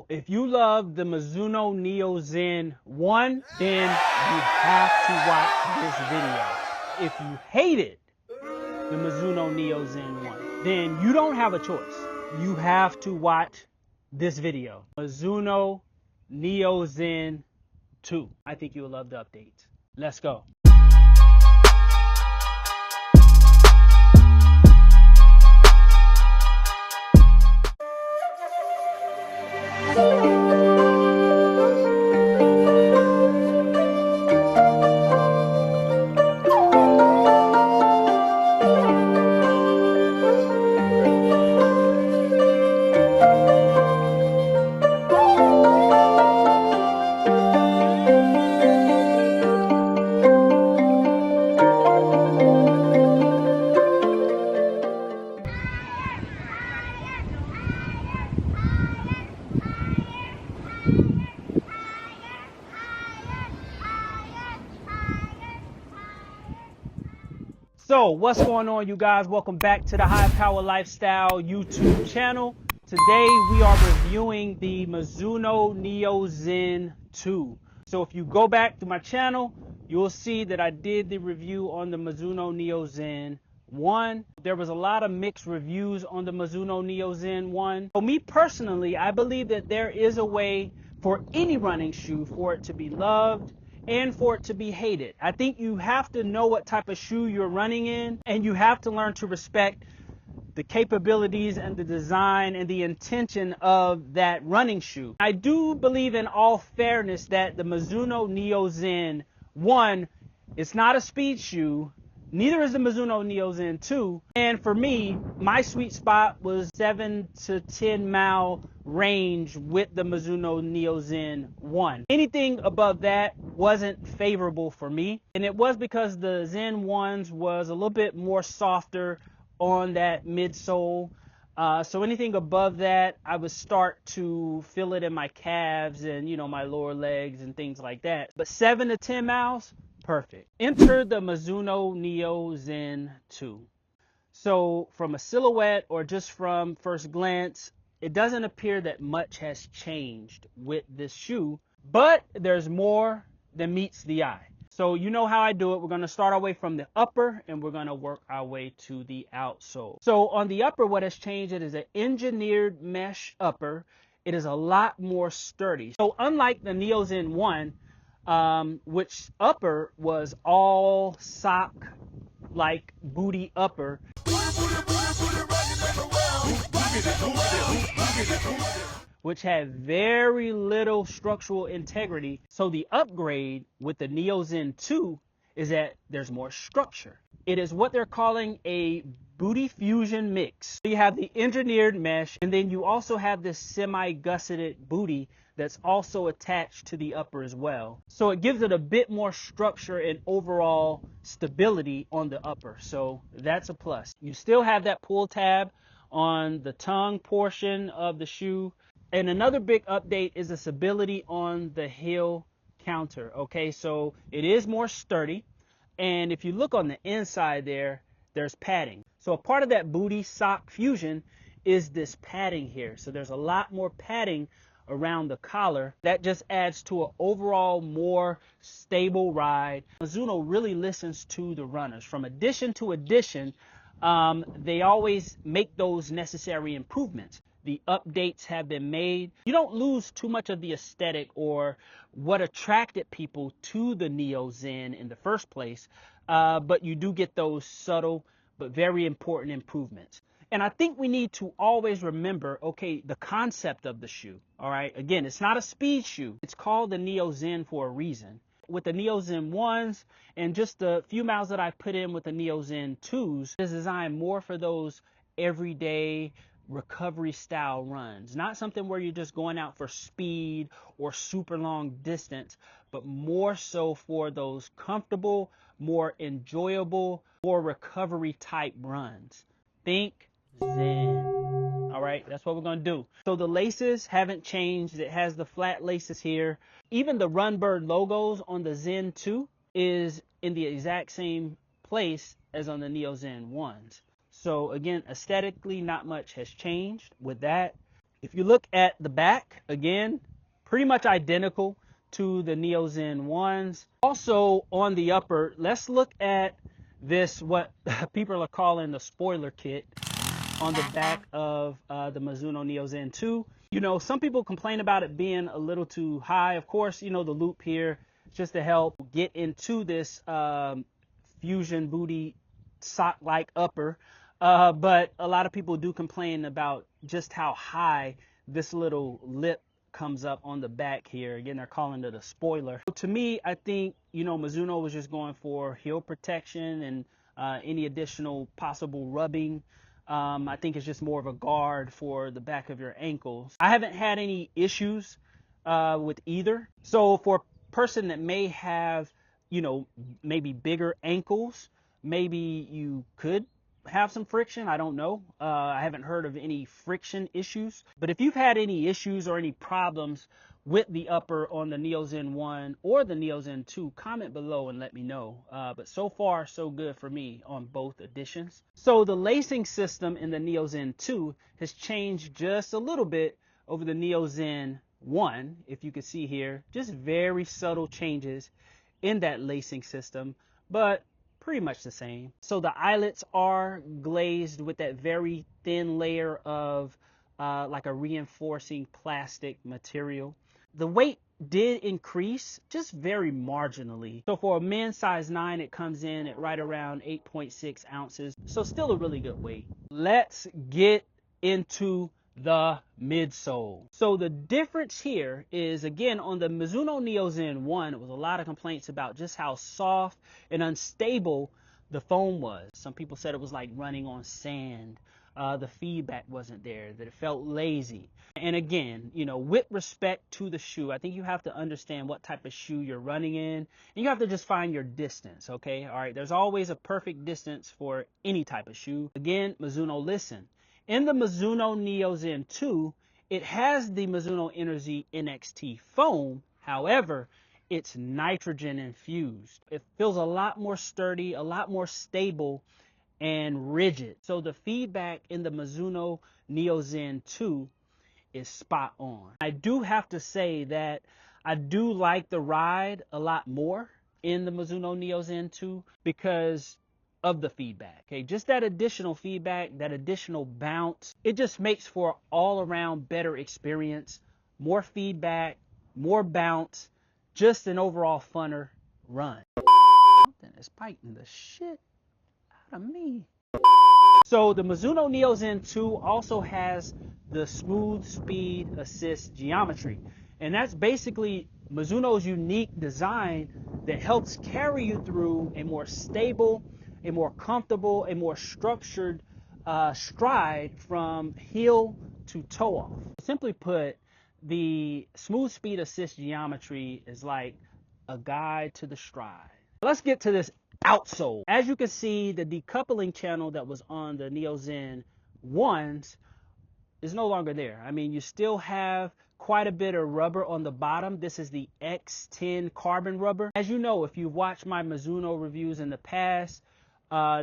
if you love the Mizuno Neo Zen 1, then you have to watch this video. If you hated the Mizuno Neo Zen 1, then you don't have a choice. You have to watch this video. Mizuno Neo Zen 2. I think you will love the updates. Let's go. So what's going on, you guys? Welcome back to the High Power Lifestyle YouTube channel. Today we are reviewing the Mizuno Neo Zen 2. So if you go back to my channel, you'll see that I did the review on the Mizuno Neo Zen 1. There was a lot of mixed reviews on the Mizuno Neo Zen 1. For me personally, I believe that there is a way for any running shoe for it to be loved and for it to be hated. I think you have to know what type of shoe you're running in, and you have to learn to respect the capabilities and the design and the intention of that running shoe. I do believe, in all fairness, that the Mizuno Neo Zen 1 is not a speed shoe. Neither is the Mizuno Neo Zen 2. And for me, my sweet spot was 7 to 10 mile range with the Mizuno Neo Zen 1. Anything above that wasn't favorable for me. And it was because the Zen 1s was a little bit more softer on that midsole. So anything above that, I would start to feel it in my calves and, my lower legs and things like that. But 7 to 10 miles, perfect. Enter the Mizuno Neo Zen 2. So from a silhouette or just from first glance, it doesn't appear that much has changed with this shoe, but there's more than meets the eye. So you know how I do it. We're going to start our way from the upper and we're going to work our way to the outsole. So on the upper, what has changed, it is an engineered mesh upper. It is a lot more sturdy. So unlike the Neo Zen 1, which upper was all sock like booty upper, which had very little structural integrity. So the upgrade with the Neo Zen 2 is that there's more structure. It is what they're calling a booty fusion mix. So you have the engineered mesh, and then you also have this semi-gusseted booty that's also attached to the upper as well. So it gives it a bit more structure and overall stability on the upper. So that's a plus. You still have that pull tab on the tongue portion of the shoe. And another big update is the stability on the heel counter. Okay, so it is more sturdy. And if you look on the inside there, there's padding. So a part of that booty sock fusion is this padding here. So there's a lot more padding around the collar. That just adds to an overall more stable ride. Mizuno really listens to the runners. From edition to edition, they always make those necessary improvements. The updates have been made. You don't lose too much of the aesthetic or what attracted people to the Neo Zen in the first place, but you do get those subtle but very important improvements. And I think we need to always remember, okay, the concept of the shoe. All right, again, it's not a speed shoe. It's called the Neo Zen for a reason. With the Neo Zen 1s and just the few miles that I put in with the Neo Zen 2s, it's designed more for those everyday recovery style runs. Not something where you're just going out for speed or super long distance, but more so for those comfortable, more enjoyable, more recovery type runs. Think Zen. All right, that's what we're going to do. So the laces haven't changed. It has the flat laces here. Even the Runbird logos on the Zen 2 is in the exact same place as on the Neo Zen 1s. So again, aesthetically, not much has changed with that. If you look at the back, again, pretty much identical to the Neo Zen 1s. Also on the upper, let's look at this, what people are calling the spoiler kit on the back of the Mizuno Neo Zen 2. You know, some people complain about it being a little too high. Of course, you know, the loop here just to help get into this fusion booty sock-like upper. But a lot of people do complain about just how high this little lip comes up on the back here. Again, they're calling it a spoiler. To me, I think, you know, Mizuno was just going for heel protection and any additional possible rubbing. I think it's just more of a guard for the back of your ankles. I haven't had any issues with either. So for a person that may have, you know, maybe bigger ankles, maybe you could have some friction. I don't know. I haven't heard of any friction issues. But if you've had any issues or any problems with the upper on the Neo Zen 1 or the Neo Zen 2, comment below and let me know. But so far, so good for me on both editions. So the lacing system in the Neo Zen 2 has changed just a little bit over the Neo Zen 1. If you can see here, just very subtle changes in that lacing system, but pretty much the same. So the eyelets are glazed with that very thin layer of like a reinforcing plastic material. The weight did increase just very marginally. So for a men's size 9, it comes in at right around 8.6 ounces. So still a really good weight. Let's get into the midsole. So the difference here is, again, on the Mizuno Neo Zen 1, it was a lot of complaints about just how soft and unstable the foam was. Some people said it was like running on sand. The feedback wasn't there, that it felt lazy. And again, you know, with respect to the shoe, I think you have to understand what type of shoe you're running in, and you have to just find your distance, okay? All right, there's always a perfect distance for any type of shoe. Again, Mizuno, listen. In the Mizuno Neo Zen 2, it has the Mizuno Energy NXT foam. However, it's nitrogen infused. It feels a lot more sturdy, a lot more stable and rigid. So the feedback in the Mizuno Neo Zen 2 is spot on. I do have to say that I do like the ride a lot more in the Mizuno Neo Zen 2 because of the feedback. Okay, just that additional feedback, that additional bounce, it just makes for all around better experience, more feedback, more bounce, just an overall funner run. Something is biting the shit out of me. So the Mizuno Neo Zen 2 also has the smooth speed assist geometry, and that's basically Mizuno's unique design that helps carry you through a more stable, a more comfortable, a more structured stride from heel to toe off. Simply put, the smooth speed assist geometry is like a guide to the stride. Let's get to this outsole. As you can see, the decoupling channel that was on the Neo Zen 1s is no longer there. I mean, you still have quite a bit of rubber on the bottom. This is the X10 carbon rubber. As you know, if you've watched my Mizuno reviews in the past,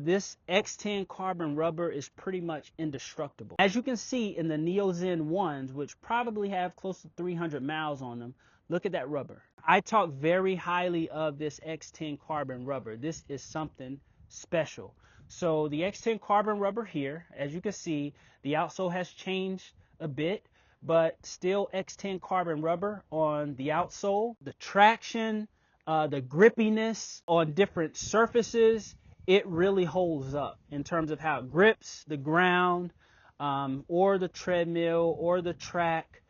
this X10 carbon rubber is pretty much indestructible. As you can see in the Neo Zen 1s, which probably have close to 300 miles on them, look at that rubber. I talk very highly of this X10 carbon rubber. This is something special. So the X10 carbon rubber here, as you can see, the outsole has changed a bit, but still X10 carbon rubber on the outsole. The traction, the grippiness on different surfaces, it really holds up in terms of how it grips the ground or the treadmill or the track.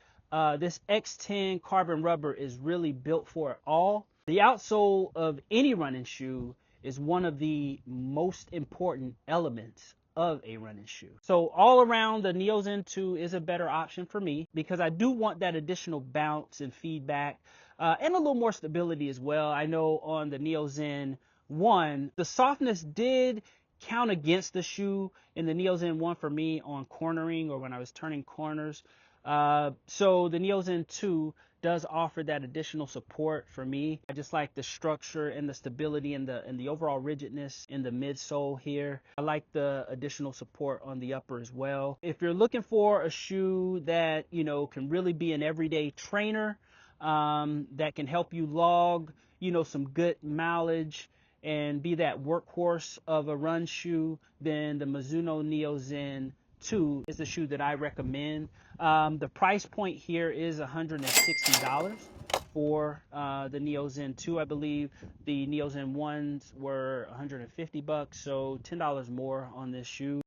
This X10 carbon rubber is really built for it all. The outsole of any running shoe is one of the most important elements of a running shoe. So all around, the Neo Zen 2 is a better option for me because I do want that additional bounce and feedback and a little more stability as well. I know on the Neo Zen 1, the softness did count against the shoe in the Neo Zen 1 for me on cornering or when I was turning corners. So the Neo Zen 2 does offer that additional support for me. I just like the structure and the stability and the overall rigidness in the midsole here. I like the additional support on the upper as well. If you're looking for a shoe that, you know, can really be an everyday trainer, that can help you log, you know, some good mileage and be that workhorse of a run shoe, then the Mizuno Neo Zen 2 is the shoe that I recommend. The price point here is $160 for the Neo Zen 2. I believe the Neo Zen 1s were 150 bucks, so $10 more on this shoe.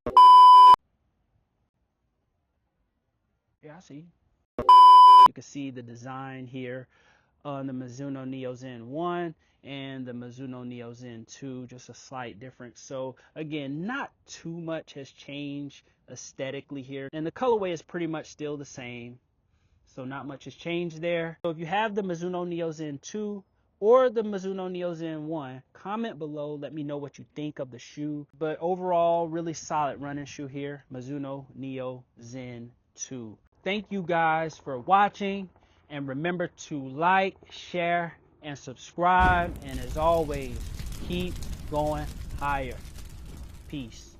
Yeah, I see. You can see the design here on the Mizuno Neo Zen 1 and the Mizuno Neo Zen 2, just a slight difference. So again, not too much has changed aesthetically here, and the colorway is pretty much still the same, so not much has changed there. So if you have the Mizuno Neo Zen 2 or the Mizuno Neo Zen 1, comment below, let me know what you think of the shoe. But overall, really solid running shoe here, Mizuno Neo Zen 2. Thank you guys for watching, and remember to like, share, and subscribe. And as always, keep going higher. Peace.